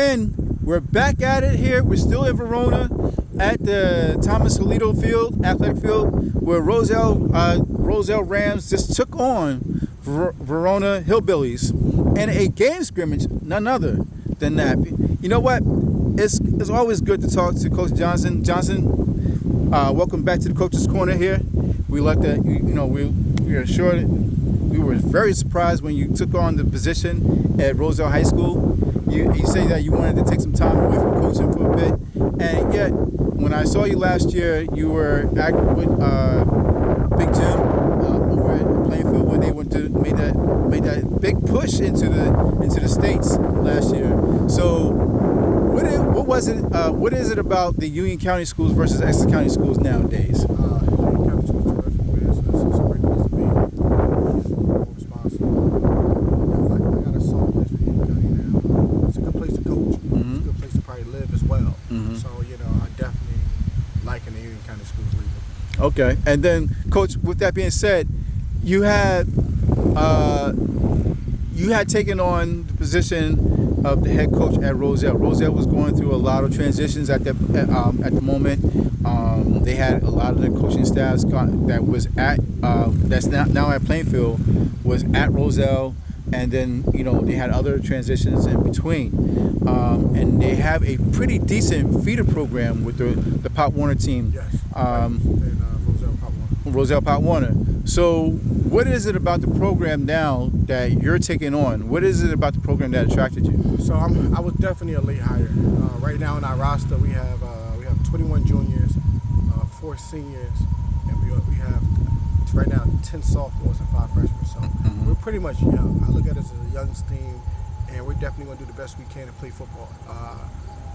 And we're back at it here. We're still in Verona at the Thomas Alito Field, athletic field, where Roselle Rams just took on Verona Hillbillies in a game scrimmage, none other than that. You know what? It's always good to talk to Coach Johnson. Johnson, welcome back to the Coach's Corner here. We like that. We are sure we were very surprised when you took on the position at Roselle High School. You say that you wanted to take some time away from coaching for a bit, and yet when I saw you last year, you were active with Big Jim over at Plainfield, where they made that big push into the states last year. So what is it about the Union County schools versus Essex County schools nowadays? Union County schools are terrific, man. It's a great place to be. Kids are more responsible. I got a soft place for Union County now. It's a good place to coach. Mm-hmm. It's a good place to probably live as well. Mm-hmm. So, I definitely liking the Union County schools leaving. Okay, and then Coach, with that being said, you had taken on the position of the head coach at Roselle. Roselle was going through a lot of transitions at the moment. They had a lot of the coaching staffs that was at that's now at Plainfield was at Roselle, and then they had other transitions in between. And they have a pretty decent feeder program with the Pop Warner team. Yes. Roselle Pop Warner. Roselle Pop Warner. So what is it about the program now that you're taking on? What is it about the program that attracted you? So I was definitely a late hire. Right now in our roster, we have 21 juniors, 4 seniors, and we have right now 10 sophomores and 5 freshmen. So we're pretty much young. I look at us as a young team, and we're definitely going to do the best we can to play football.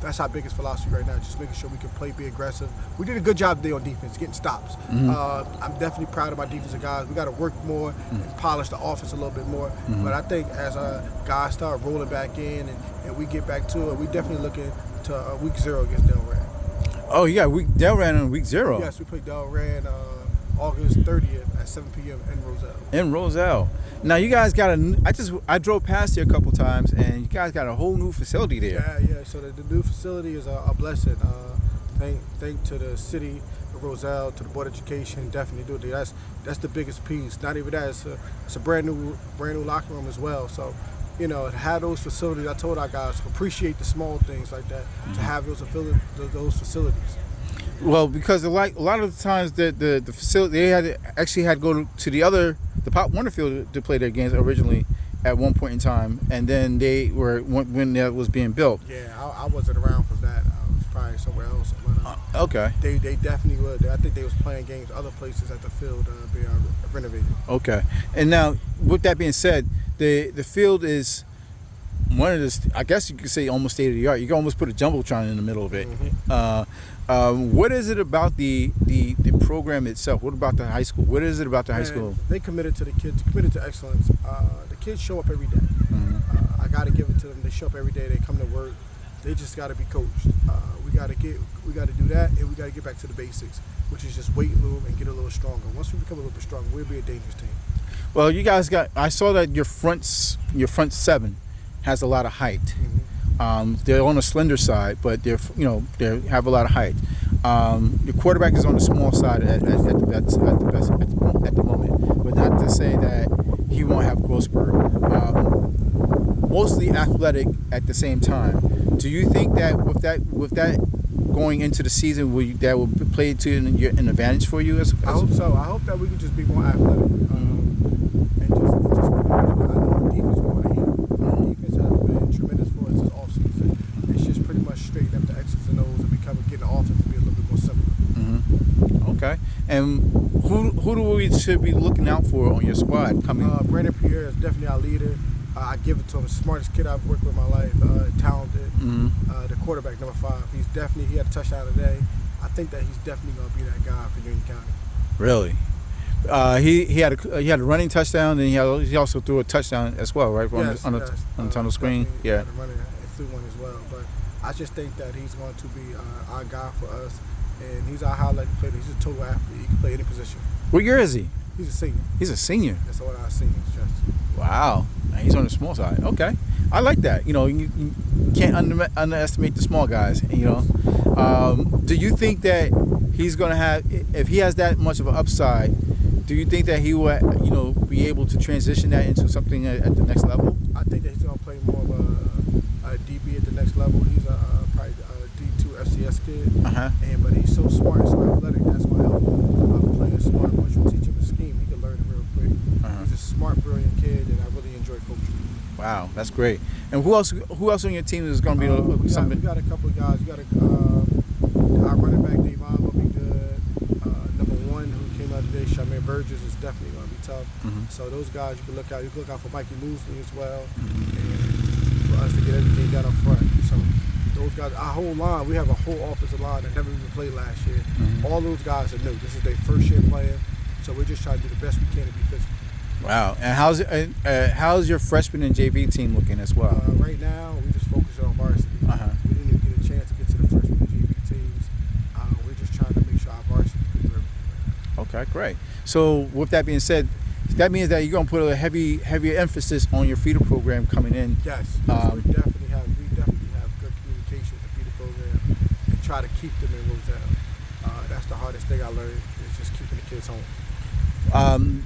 That's our biggest philosophy right now, just making sure we can play, be aggressive. We did a good job today on defense, getting stops. I'm definitely proud of my defensive guys. We got to work more and polish the offense a little bit more. But I think as guys start rolling back in and we get back to it, we definitely looking to week 0 against Delran. Oh, yeah, Delran on week 0. Yes, we played Delran August 30th at 7 p.m. in Roselle. In Roselle. Now you guys got I drove past here a couple times, and you guys got a whole new facility there. Yeah. So the new facility is a blessing. Thank to the city of Roselle, to the Board of Education, definitely do it. That's the biggest piece. Not even that, it's a brand new locker room as well. So, to have those facilities, I told our guys to appreciate the small things like that, to have those facilities. Well, because a lot of the times the facility, they had to go to the Pop Warner field to play their games originally at one point in time, and then they were when that was being built. Yeah, I wasn't around for that. I was probably somewhere else. But, okay. They definitely would. I think they was playing games other places at the field being renovated. Okay. And now, with that being said, the field is one of the, I guess you could say, almost state of the art. You can almost put a jumbotron in the middle of it. What is it about the program itself? What about the high school? What is it about the high school? They committed to the kids, committed to excellence. The kids show up every day. I got to give it to them. They show up every day. They come to work. They just got to be coached. We got to do that, and we got to get back to the basics, which is just weight room and get a little stronger. Once we become a little bit stronger, we'll be a dangerous team. Well, you guys I saw that your front 7 has a lot of height. They're on the slender side, but they have a lot of height. Your quarterback is on the small side at the moment, but not to say that he won't have growth spurt. Mostly athletic at the same time. Do you think that with that going into the season, that will play to an advantage for you? I hope so. I hope that we can just be more athletic and just I know our defense more than him. Our defense has been tremendous for us this offseason. It's just pretty much straight up the X's and O's and getting the offense to be a little bit more simple. Okay. And who do we should be looking out for on your squad coming? Brandon Pierre is definitely our leader. I give it to him. Smartest kid I've worked with in my life. Talented. The quarterback, number 5. He had a touchdown today. I think that he's definitely going to be that guy for Union County. Really? He had a running touchdown, and he also threw a touchdown as well, right? On the tunnel screen. Yeah. He had a running and threw one as well. But I just think that he's going to be our guy for us. and he's our highlight player. He's a total athlete. He can play any position. What year is he? He's a senior. He's a senior. That's what our seniors just. Wow. And he's on the small side. Okay. I like that. You can't underestimate the small guys. Do you think that he's going to have, if he has that much of an upside, do you think that he will, be able to transition that into something at the next level? I think that he's going to play more of a DB at the next level. He's probably a D2 FCS kid. But he's so smart and so athletic. That's going to help him playing smart. Once you teach him a scheme, he can learn it real quick. He's a smart, brilliant kid, and I really enjoy coaching. Wow, that's great. And who else on your team is going to be something? We got a couple of guys. We got our running back, Davon, will be good. Number one, who came out today, Shamir Burgess, is definitely going to be tough. So those guys, you can look out. You can look out for Mikey Mosley as well, and for us to get everything done up front. So those guys, our whole line, we have a whole offensive line that never even played last year. All those guys are new. This is their first year playing, so we're just trying to do the best we can to be physical. Wow. And how's your freshman and JV team looking as well? Right now, we just focus on varsity. We didn't even get a chance to get to the freshman and JV teams. We're just trying to make sure our varsity is ready. Okay, great. So with that being said, that means that you're going to put a heavier emphasis on your feeder program coming in. Yes. We definitely have good communication with the feeder program and try to keep them in Roselle. That's the hardest thing I learned, is just keeping the kids home.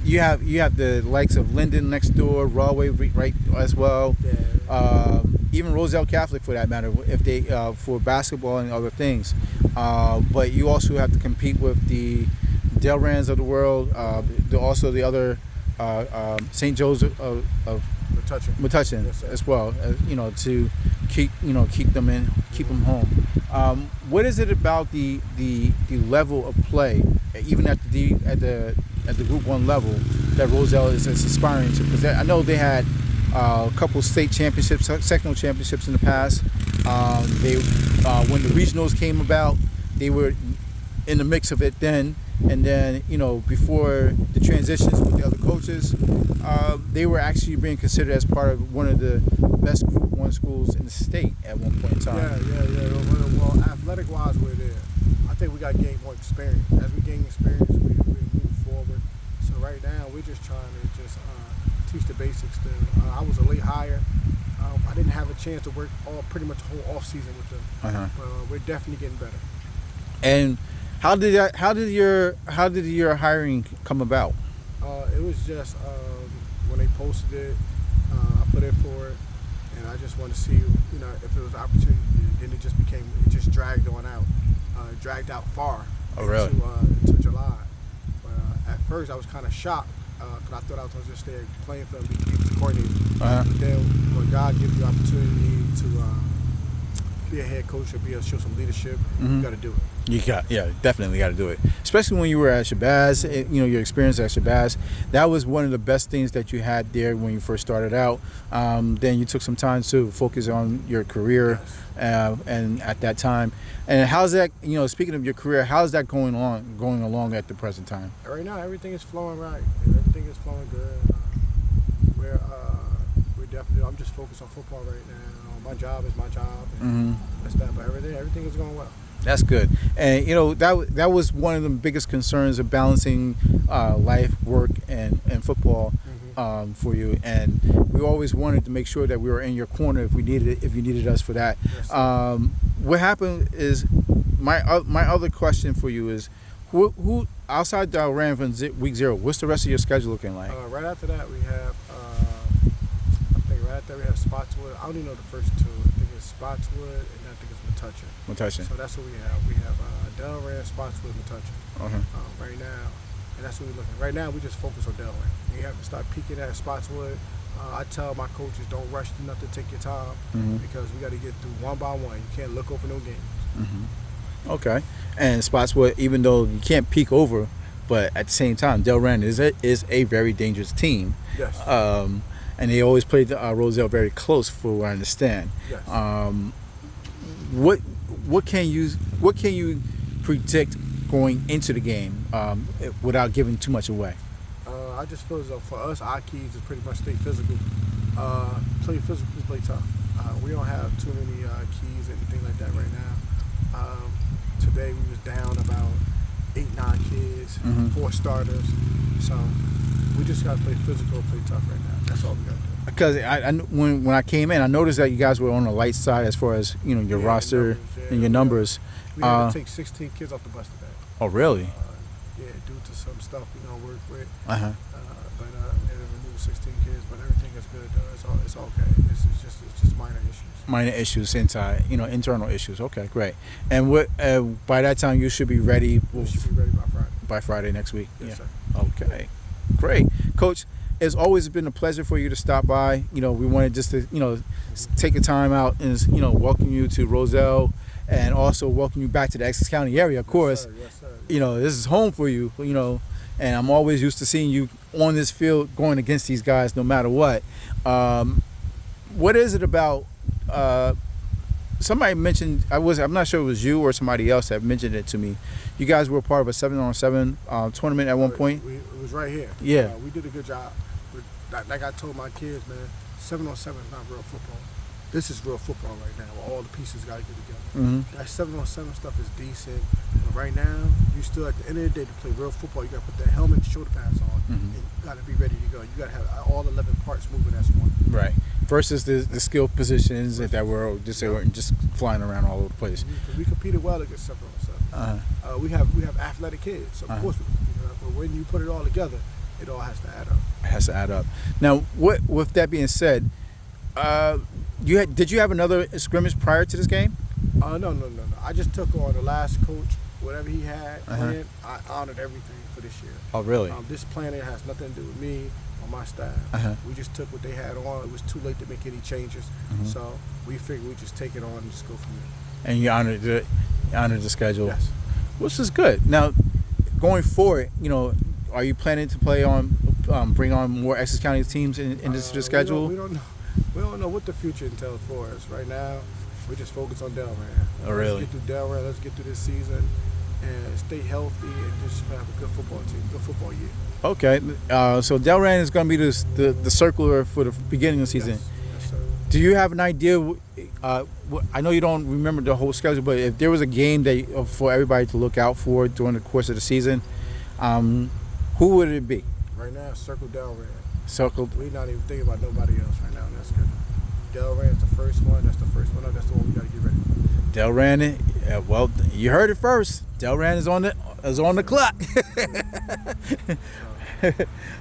You have the likes of Linden next door, Rawway right as well. Yeah. Even Roselle Catholic for that matter, if they for basketball and other things. But you also have to compete with the Delrans of the world, also the other St. Joseph of Metuchen Yes, as well. To keep them home. What is it about the level of play, even at the Group 1 level, that Roselle is aspiring to? Because I know they had a couple state championships, sectional championships in the past. When the regionals came about, they were in the mix of it then. And then, before the transitions with the other coaches, they were actually being considered as part of one of the best Group 1 schools in the state at one point in time. Yeah. Well, athletic-wise, we're there. I think we got to gain more experience. As we gain experience, we move forward. So right now, we're just trying to teach the basics still. I was a late hire. I didn't have a chance to work pretty much the whole off season with them. We're definitely getting better. And how did your hiring come about? It was just when they posted it, I put in for it, and I just wanted to see, if it was an opportunity. Then it just dragged on out, dragged out far into July. But at first, I was kind of shocked because I thought I was going to just stay playing for them, be the coordinator. But then when God gives you the opportunity to be a head coach or show some leadership, you got to do it. Definitely got to do it. Especially when you were at Shabazz, your experience at Shabazz, that was one of the best things that you had there when you first started out. Then you took some time to focus on your career, and at that time. And how's that? Speaking of your career, how's that going along at the present time? Right now, everything is flowing right. Everything is flowing good. We're definitely. I'm just focused on football right now. My job is my job, and that's that. But everything is going well. That's good. And that was one of the biggest concerns of balancing life, work, and football for you. And we always wanted to make sure that we were in your corner if you needed us for that. Yes, what happened is my other question for you is who outside Tyrone from week 0, what's the rest of your schedule looking like? Right after that we have we have Spotswood. I only know the first two. I think it's Spotswood and I think it's Metuchen. So that's what we have. We have Delran, Spotswood, Metuchen right now, and that's what we're looking. Right now we just focus on Delran. You have to start peeking at Spotswood. I tell my coaches, don't rush to nothing. Take your time because we got to get through one by one. You can't look over no games. Okay. And Spotswood, even though you can't peek over, but at the same time, Delran is a very dangerous team. Yes. And they always played Roselle very close, for what I understand. Yes. What can you predict going into the game without giving too much away? I just feel as though for us, our keys is pretty much stay physical, play physical, play tough. We don't have too many keys, anything like that right now. Today we was down about 8-9 kids, 4 starters. So we just gotta play physical, play tough right now. That's all we gotta do. Because when I came in, I noticed that you guys were on the light side as far as your roster and your numbers. We had to take 16 kids off the bus today. Oh, really? Due to some stuff we gonna work with. Uh huh. But they removed 16 kids, but everything is good. It's okay. It's just minor issues. Minor issues inside, internal issues. Okay, great. And what by that time you should be ready. We should be ready by Friday. By Friday next week. Yes, sir. Okay, great, Coach. It's always been a pleasure for you to stop by. We wanted just to take a time out and welcome you to Roselle, and also welcome you back to the Essex County area. Of course, yes, sir. This is home for you. And I'm always used to seeing you on this field going against these guys, no matter what. What is it about? Somebody mentioned I'm not sure it was you or somebody else that mentioned it to me. You guys were part of a 7-on-7 tournament at one point. It was right here. Yeah, we did a good job. Like I told my kids, man, 7-on-7 is not real football. This is real football right now, where all the pieces got to get together. That 7-on-7 stuff is decent, but right now, you still at the end of the day to play real football, you got to put that helmet and shoulder pads on, and you got to be ready to go. You got to have all 11 parts moving as one. Right. Versus the skill positions that were just flying around all over the place. We competed well against 7-on-7. We have athletic kids, so of course we compete, but when you put it all together, it all has to add up. It has to add up. Now, with that being said, did you have another scrimmage prior to this game? No. I just took on the last coach, whatever he had planned. I honored everything for this year. Oh, really? This planning has nothing to do with me or my staff. We just took what they had on. It was too late to make any changes, so we figured we'd just take it on and just go from there. And you honored the schedule. Yes. Which is good. Now, going forward, are you planning to bring on more Essex County teams into the schedule? We don't know. We don't know what the future entails for us. Right now, we're just focused on Delran. Oh, really? Let's get through Delran. Let's get through this season and stay healthy and just have a good football team, good football year. Okay. So Delran is going to be the circular for the beginning of the season. Yes, sir. Do you have an idea? I know you don't remember the whole schedule, but if there was a game for everybody to look out for during the course of the season, who would it be? Right now, circle Delran. Circle. We're not even thinking about nobody else right now. And that's good. Delran is the first one. That's the first one up. That's the one we got to get ready for. Delran. Well, you heard it first. Delran is on the clock.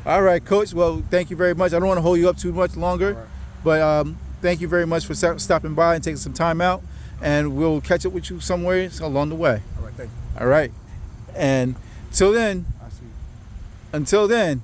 All right, Coach. Well, thank you very much. I don't want to hold you up too much longer, Right. but thank you very much for stopping by and taking some time out. And we'll catch up with you somewhere along the way. All right, thank you. All right. And until then. I see you. Until then.